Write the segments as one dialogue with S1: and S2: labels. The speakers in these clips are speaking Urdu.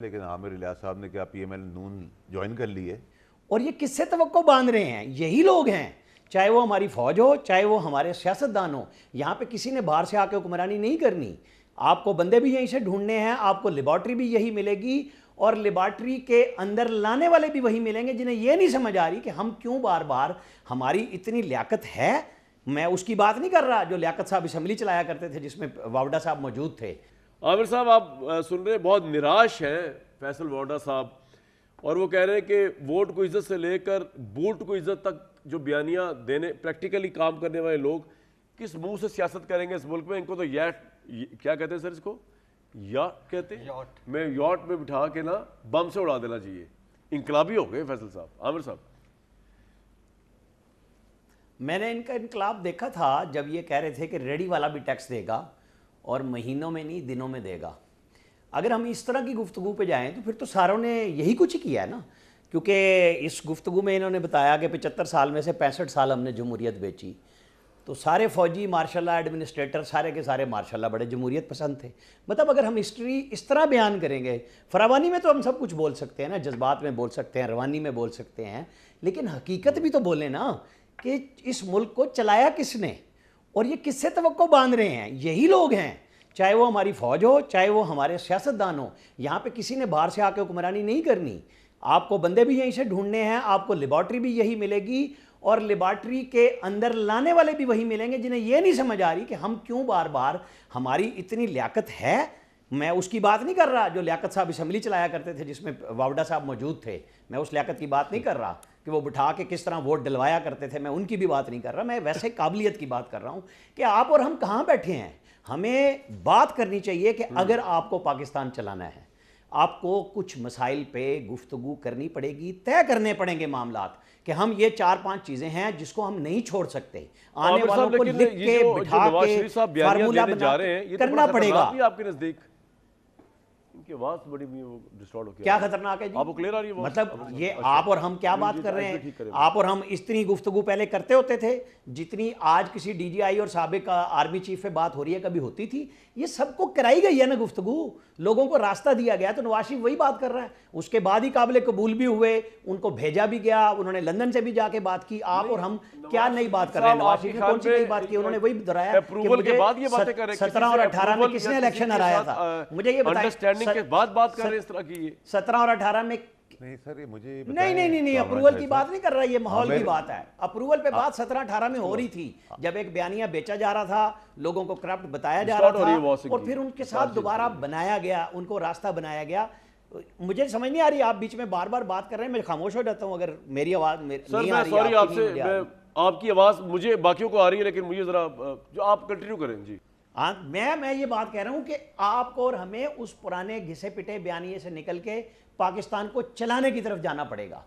S1: لیکن عامر الیاس صاحب نے کیا پی ایم ایل نون جوائن کر لی ہے؟
S2: اور یہ کس سے توقع باندھ رہے ہیں؟ یہی لوگ ہیں، چاہے وہ ہماری فوج ہو، چاہے وہ ہمارے سیاستدان ہو. یہاں پہ کسی نے باہر سے آ کے حکمرانی نہیں کرنی. آپ کو بندے بھی یہیں سے ڈھونڈنے ہیں، آپ کو لیبارٹری بھی یہی ملے گی، اور لیبارٹری کے اندر لانے والے بھی وہی ملیں گے جنہیں یہ نہیں سمجھ آ رہی کہ ہم کیوں بار بار، ہماری اتنی لیاقت ہے. میں اس کی بات نہیں کر رہا جو لیاقت صاحب اسمبلی چلایا کرتے تھے جس میں واوڈا صاحب موجود تھے.
S3: عامر صاحب آپ سن رہے ہیں، بہت نراش ہیں فیصل واوڈا صاحب، اور وہ کہہ رہے ہیں کہ ووٹ کو عزت سے لے کر بوٹ کو عزت تک جو بیانیاں دینے پریکٹیکلی کام کرنے والے لوگ کس منہ سے سیاست کریں گے اس ملک میں؟ ان کو تو کیا کہتے ہیں سر، اس کو یاٹ کہتے ہیں، میں یاٹ میں بٹھا کے نا بم سے اڑا دینا چاہیے. انقلابی ہو گئے فیصل صاحب. عامر صاحب،
S2: میں نے ان کا انقلاب دیکھا تھا جب یہ کہہ رہے تھے کہ ریڈی والا بھی ٹیکس دے گا اور مہینوں میں نہیں دنوں میں دے گا. اگر ہم اس طرح کی گفتگو پہ جائیں تو پھر تو ساروں نے یہی کچھ کیا ہے نا، کیونکہ اس گفتگو میں انہوں نے بتایا کہ 75 سال میں سے 65 سال ہم نے جمہوریت بیچی. تو سارے فوجی مارشاء اللہ ایڈمنسٹریٹر سارے کے سارے ماشاء اللہ بڑے جمہوریت پسند تھے. مطلب اگر ہم ہسٹری اس طرح بیان کریں گے، فراوانی میں تو ہم سب کچھ بول سکتے ہیں نا، جذبات میں بول سکتے ہیں، روانی میں بول سکتے ہیں، لیکن حقیقت بھی تو بولیں نا کہ اس ملک کو چلایا کس نے اور یہ کس سے توقع باندھ رہے ہیں. یہی لوگ ہیں، چاہے وہ ہماری فوج ہو، چاہے وہ ہمارے سیاستدان ہو. یہاں پہ کسی نے باہر سے آ کے حکمرانی نہیں کرنی. آپ کو بندے بھی یہیں سے ڈھونڈنے ہیں، آپ کو لیبارٹری بھی یہی ملے گی، اور لیبارٹری کے اندر لانے والے بھی وہی ملیں گے جنہیں یہ نہیں سمجھ آ رہی کہ ہم کیوں بار بار، ہماری اتنی لیاقت ہے. میں اس کی بات نہیں کر رہا جو لیاقت صاحب اسمبلی چلایا کرتے تھے جس میں واوڈا صاحب موجود تھے. میں اس لیاقت کی بات نہیں کر رہا کہ وہ بٹھا کے کس طرح ووٹ ڈلوایا کرتے تھے، میں ان کی بھی بات نہیں کر رہا. میں ویسے قابلیت کی بات کر رہا ہوں کہ آپ اور ہم کہاں بیٹھے ہیں. ہمیں بات کرنی چاہیے کہ اگر آپ کو پاکستان چلانا ہے، آپ کو کچھ مسائل پہ گفتگو کرنی پڑے گی، طے کرنے پڑیں گے معاملات کہ ہم یہ 4-5 چیزیں ہیں جس کو ہم نہیں چھوڑ سکتے. آنے والوں کو لکھ کے بٹھا کے فارمولہ بنا کرنا پڑے گا.
S3: آپ کے نزدیک ان کی آواز بڑی ڈسٹارٹ ہو گئی،
S2: کیا خطرناک ہے جی؟
S3: آپ کو کلیئر آ رہی ہے؟
S2: مطلب یہ آپ اور ہم کیا بات کر رہے ہیں؟ آپ اور ہم اتنی گفتگو پہلے کرتے ہوتے تھے جتنی آج کسی ڈی جی آئی اور سابق آرمی چیف پہ بات ہو رہی ہے کبھی ہوتی تھی؟ یہ سب کو کرائی گئی ہے نا گفتگو، لوگوں کو راستہ دیا گیا. تو نواز شریف وہی بات کر رہا ہے، اس کے بعد ہی قابل قبول بھی ہوئے، ان کو بھیجا بھی گیا، انہوں نے لندن سے بھی جا کے بات کی. آپ اور ہم کیا نئی بات کر رہے ہیں؟ نواز شریف نے کون سی نئی بات کی؟ انہوں نے وہی دہرایا کہ مجھے 17 اور 18 میں کس نے الیکشن ہرایا تھا. مجھے یہ بتائیں 17 اور 18 میں
S1: نہیں سر، مجھے
S2: نہیں اپروول کی بات نہیں کر رہا، یہ ماحول کی بات ہے. اپروول پہ بات 17-18 میں ہو رہی تھی جب ایک بیانیہ بیچا جا رہا تھا، لوگوں کو کرپٹ بتایا جا رہا تھا، اور پھر ان کے ساتھ دوبارہ بنایا گیا، ان کو راستہ بنایا گیا. مجھے سمجھ نہیں آ رہی، آپ بیچ میں بار بار بات کر رہے ہیں، میں خاموش ہو جاتا ہوں اگر میری آواز نہیں آ رہی ہے.
S3: آپ کی آواز مجھے باقیوں کو آ رہی ہے، لیکن مجھے ذرا جو آپ کنٹینیو کریں. جی
S2: ہاں، میں یہ بات کہہ رہا ہوں کہ آپ کو اور ہمیں اس پرانے گھسے پٹے بیانیے سے نکل کے پاکستان کو چلانے کی طرف جانا پڑے گا.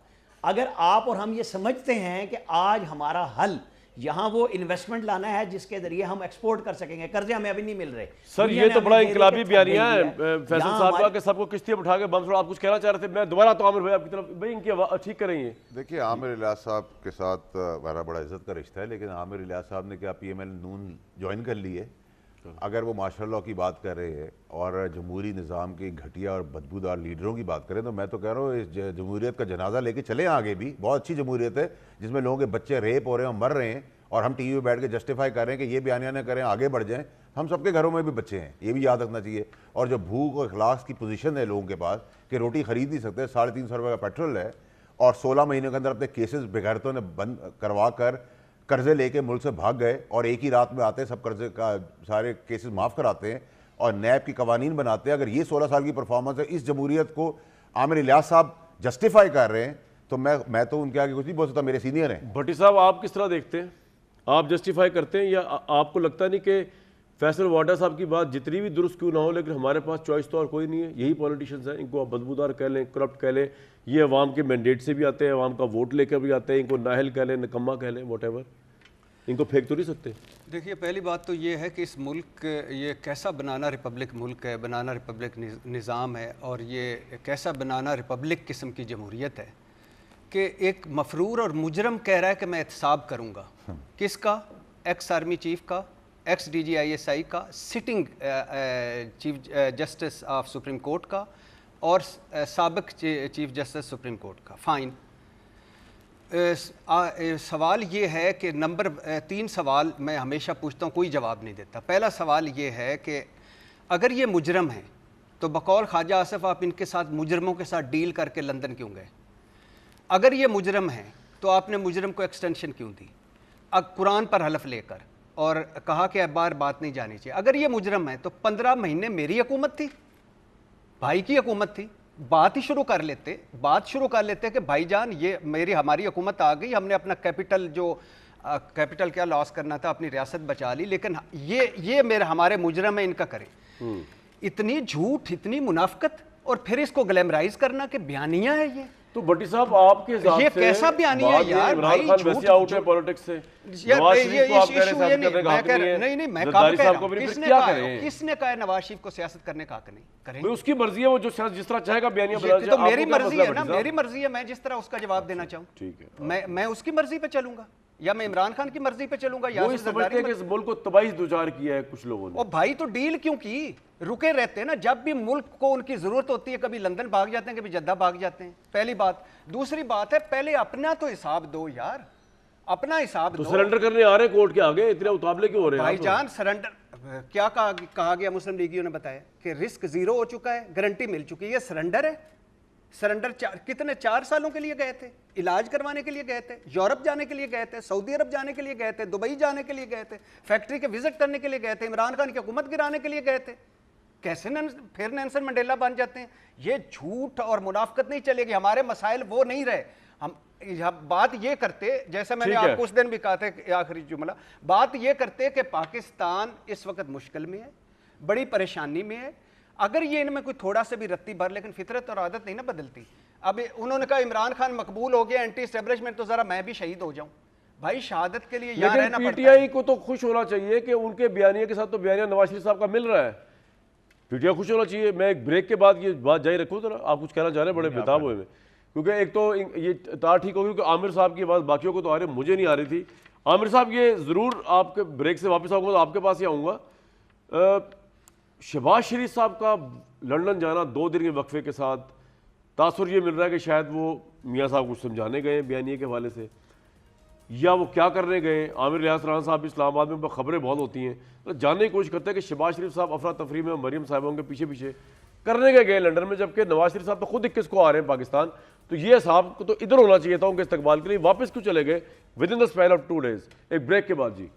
S2: اگر آپ اور ہم یہ سمجھتے ہیں کہ آج ہمارا حل یہاں وہ انویسٹمنٹ لانا ہے جس کے ذریعے ہم ایکسپورٹ کر سکیں گے، قرضے ہمیں ابھی نہیں مل رہے.
S3: سر یہ تو بڑا انقلابی بیانیہ ہے فیصل صاحب کا کہ سب کو کشتیاں بٹھا کے بم چھوڑا. آپ کچھ کہنا چاہ رہے تھے؟ میں دوبارہ تو عامر بھائی آپ کی طرف، بھائی ان کی آواز ٹھیک کریں. یہ
S1: دیکھیے، عامر الیاس صاحب کے ساتھ میرا بڑا عزت کا رشتہ ہے، لیکن عامر الیاس صاحب نے کیا پی ایم ایل نون جوائن کر لی ہے؟ اگر وہ مارشل لاء کی بات کر رہے ہیں اور جمہوری نظام کے گھٹیا اور بدبودار لیڈروں کی بات کریں تو میں تو کہہ رہا ہوں اس جمہوریت کا جنازہ لے کے چلیں آگے. بھی بہت اچھی جمہوریت ہے جس میں لوگوں کے بچے ریپ ہو رہے ہیں اور مر رہے ہیں، اور ہم ٹی وی پہ بیٹھ کے جسٹیفائی کر رہے ہیں کہ یہ بیانیہ نہ کریں، آگے بڑھ جائیں. ہم سب کے گھروں میں بھی بچے ہیں، یہ بھی یاد رکھنا چاہیے. اور جو بھوک اور اخلاص کی پوزیشن ہے لوگوں کے پاس کہ روٹی خرید نہیں سکتے، 350 روپے کا پیٹرول ہے، اور 16 مہینوں کے اندر اپنے کیسز بغیرتوں نے بند کروا کر قرضے لے کے ملک سے بھاگ گئے، اور ایک ہی رات میں آتے ہیں سب قرضے کا سارے کیسز معاف کراتے ہیں اور نیب کی قوانین بناتے ہیں. اگر یہ 16 سال کی پرفارمنس ہے، اس جمہوریت کو عامر الیاس صاحب جسٹیفائی کر رہے ہیں، تو میں تو ان کے آگے کچھ نہیں بول سکتا، میرے سینئر ہیں.
S3: بھٹی صاحب آپ کس طرح دیکھتے ہیں؟ آپ جسٹیفائی کرتے ہیں یا آپ کو لگتا نہیں کہ فیصل واوڈا صاحب کی بات جتنی بھی درست کیوں نہ ہو لیکن ہمارے پاس چوائس تو اور کوئی نہیں ہے؟ یہی پولیٹیشنز ہیں، ان کو آپ بدبودار کہہ لیں، کرپٹ کہہ لیں، یہ عوام کے مینڈیٹ سے بھی آتے ہیں، عوام کا ووٹ لے کر بھی آتے ہیں، ان کو نااہل کہہ لیں، نکما کہہ لیں، واٹ ایور، ان کو پھینک تو نہیں سکتے.
S4: دیکھیے، پہلی بات تو یہ ہے کہ اس ملک یہ کیسا بنانا ریپبلک ملک ہے، بنانا ریپبلک نظام ہے، اور یہ کیسا بنانا ریپبلک قسم کی جمہوریت ہے کہ ایک مفرور اور مجرم کہہ رہا ہے کہ میں احتساب کروں گا. کس کا؟ ایکس آرمی چیف کا، ایکس DGI SI کا، sitting chief justice of supreme court کا، اور سابق چیف جسٹس سپریم کورٹ کا، فائن۔ سوال یہ ہے کہ نمبر 3 سوال میں ہمیشہ پوچھتا ہوں، کوئی جواب نہیں دیتا۔ پہلا سوال یہ ہے کہ اگر یہ مجرم ہیں تو بقول خواجہ آصف آپ ان کے ساتھ مجرموں کے ساتھ ڈیل کر کے لندن کیوں گئے؟ اگر یہ مجرم ہیں تو آپ نے مجرم کو ایکسٹینشن کیوں دی؟ اب قرآن پر حلف لے کر اور کہا کہ بار بات نہیں جانی چاہیے۔ اگر یہ مجرم ہے تو 15 مہینے میری حکومت تھی، بھائی کی حکومت تھی، بات شروع کر لیتے کہ بھائی جان یہ ہماری حکومت آ گئی، ہم نے اپنا کیپٹل کیا لاس کرنا تھا، اپنی ریاست بچا لی، لیکن یہ ہمارے مجرم ہیں، ان کا کریں۔ اتنی جھوٹ، اتنی منافقت، اور پھر اس کو گلیمرائز کرنا کہ بیانیہ ہے یہ۔
S3: تو بھٹی صاحب آپ کے حساب سے
S4: یہ کیسا بیانیہ ہے یار؟
S3: عمران خان ویسے آؤٹ ہے پولیٹکس سے، نواز شریف کو آپ کہہ رہے ہیں سیاست کرنے کا حق نہیں ہے،
S4: میں
S3: زرداری صاحب کو بھی کیا کریں؟
S4: کس نے کہا ہے نواز شریف کو سیاست کرنے کا حق نہیں؟ کریں،
S3: اس کی مرضی ہے، وہ جو جس طرح چاہے گا بیانیہ بنا
S4: تو میری مرضی ہے نا، میری مرضی ہے، میں جس طرح اس کا جواب دینا چاہوں،
S3: ٹھیک ہے،
S4: میں اس کی مرضی پہ چلوں گا، یا میں عمران خان کی مرضی پہ چلوں گا، یا
S3: وہ سمجھتے ہیں کہ اس ملک کو تباہی دوچار کیا ہے کچھ لوگوں نے۔
S4: اور بھائی تو ڈیل کیوں کی؟ رکے رہتے ہیں نا، جب بھی ملک کو ان کی ضرورت ہوتی ہے، کبھی لندن بھاگ جاتے ہیں، کبھی جدہ بھاگ جاتے ہیں، پہلی بات۔ دوسری بات ہے پہلے اپنا تو حساب دو یار، اپنا حساب دو۔
S3: تو سرنڈر کرنے آ رہے ہیں کورٹ کے آگے، اتنے اتابلے کیوں ہو رہے ہیں
S4: بھائی جان سرنڈر کیا کہا گیا؟ مسلم لیگیوں نے بتایا کہ رسک زیرو ہو چکا ہے، گارنٹی مل چکی ہے، یہ سرنڈر ہے۔ سرنڈر کتنے 4 سالوں کے لیے گئے تھے، علاج کروانے کے لیے گئے تھے، یورپ جانے کے لیے گئے تھے، سعودی عرب جانے کے لیے گئے تھے، دبئی جانے کے لیے گئے تھے، فیکٹری کے وزٹ کرنے کے لیے گئے تھے، عمران خان کی حکومت گرانے کے لیے گئے تھے۔ کیسے پھر نیلسن منڈیلا بن جاتے ہیں؟ یہ جھوٹ اور منافقت نہیں چلے گی۔ ہمارے مسائل وہ نہیں رہے، ہم بات یہ کرتے، جیسے میں نے آپ کو اس دن بھی کہا تھا، آخری جملہ، بات یہ کرتے کہ پاکستان اس وقت مشکل میں ہے، بڑی پریشانی میں ہے۔ اگر یہ ان میں کوئی تھوڑا سا بھی رتی بھر، لیکن فطرت اور عادت نہیں نا بدلتی۔ اب انہوں نے کہا عمران خان مقبول ہو گیا اینٹی اسٹیبلشمنٹ، تو ذرا میں بھی شہید ہو جاؤں۔ بھائی شہادت کے لیے یہاں رہنا پڑتا ہے۔
S3: پی ٹی آئی کو تو خوش ہونا چاہیے کہ ان کے بیانیے کے ساتھ تو بیانیہ نواز شریف صاحب کا مل رہا ہے، پی ٹی آئی خوش ہونا چاہیے۔ میں ایک بریک کے بعد یہ بات جاری رکھوں ذرا، آپ کچھ کہنا چاہ رہے ہیں؟ بڑے بےتاب ہوئے میں، کیونکہ ایک تو یہ تار ٹھیک ہوگی کہ عامر صاحب کی آواز باقیوں کو تو آ رہی، مجھے نہیں آ رہی تھی۔ عامر صاحب یہ ضرور آپ کے بریک سے واپس آؤں گا تو آپ کے پاس ہی آؤں گا۔ شہباز شریف صاحب کا لندن جانا 2 دن کے وقفے کے ساتھ، تاثر یہ مل رہا ہے کہ شاید وہ میاں صاحب کچھ سمجھانے گئے بیانیے کے حوالے سے، یا وہ کیا کرنے گئے۔ عامر ریاض رانا صاحب اسلام آباد میں خبریں بہت ہوتی ہیں، تو جاننے کی کوشش کرتے ہیں کہ شہباز شریف صاحب افراتفری میں مریم صاحبوں کے پیچھے پیچھے کرنے گئے لندن میں، جبکہ نواز شریف صاحب تو خود 21 کو آ رہے ہیں پاکستان۔ تو یہ حساب تو ادھر ہونا چاہیے تھا ان کے استقبال کے لیے، واپس کیوں چلے گئے with in the span of 2 days؟ ایک بریک کے بعد جی۔